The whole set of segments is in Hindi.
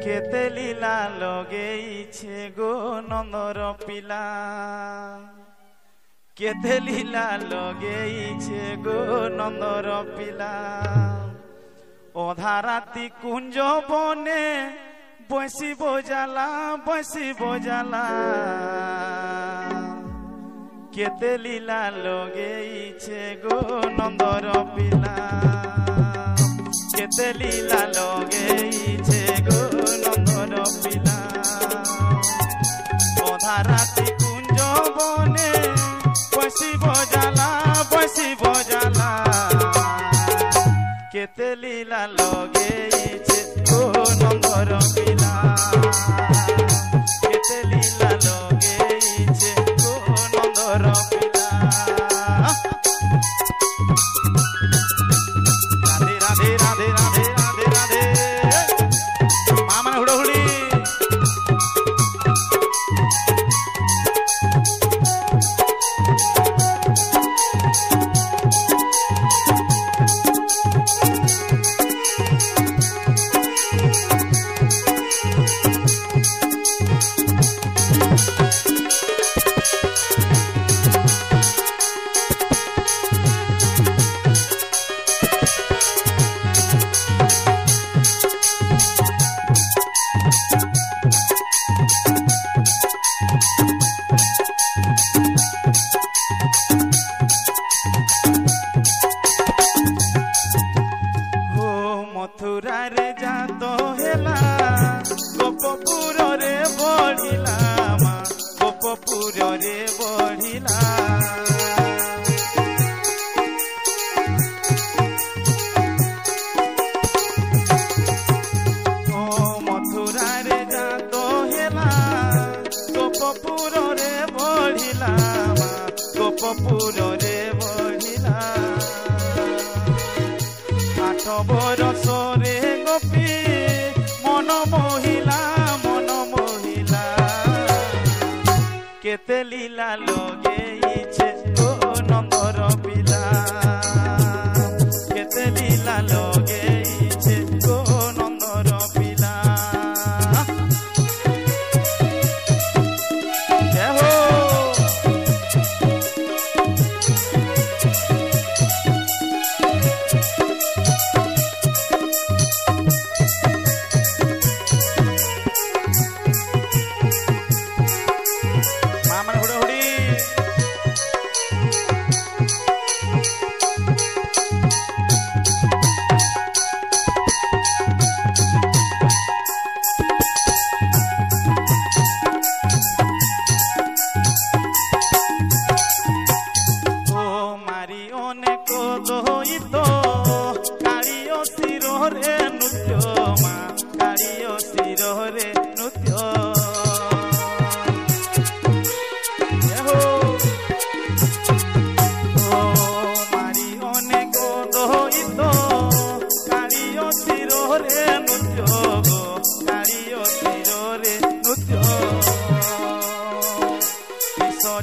केते लीला लगेइछे गो नंदर पिला केते लीला लगेइछे गो नंदर पिला ओधा राति कुंज बने बसी बजाला केते लीला लगेइछे गो नंदर पिला केते लीला लगेइछे गो नंदर पिला ओधा राति कुंज बने बसी बजाला केते लीला लगेइछे गो नंदर पिला केते लीला लगेइछे गो नंदर पिला राधे राधे राधे राधे राधे राधे मां माने हुड़हुड़ी मथुरा रे जात हेला गोपपुर रे बढ़िला माँ गोपपुर रे बढ़िला मथुरा रे जात हेला गोपपुर रे बढ़िला माँ गोपपुर रे बढ़िला 8 बरस रे गोपी मन मोहिला केते लीला लगेइछे गो नंदर पिला केते लीला लगेइछे गो नंदर पिला जय हो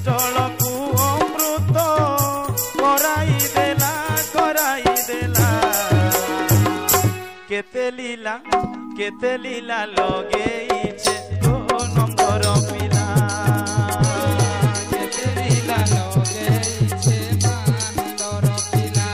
जल को अमृत कराई देला केते लीला लगेइछे गो नंदर पिला केते लीला लगेइछे नंदर पिला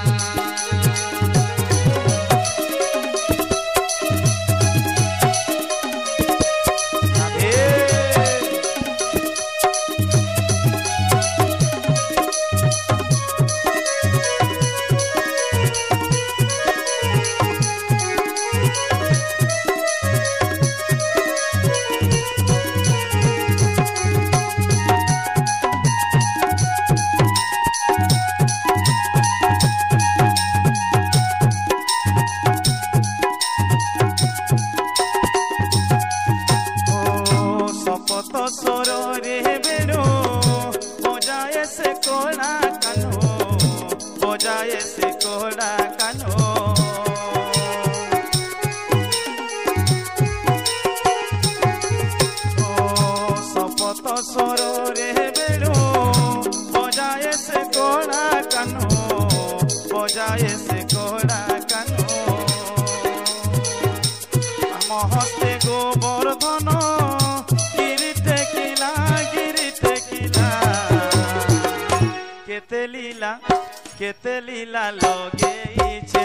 কেতে লীলা লগেইছে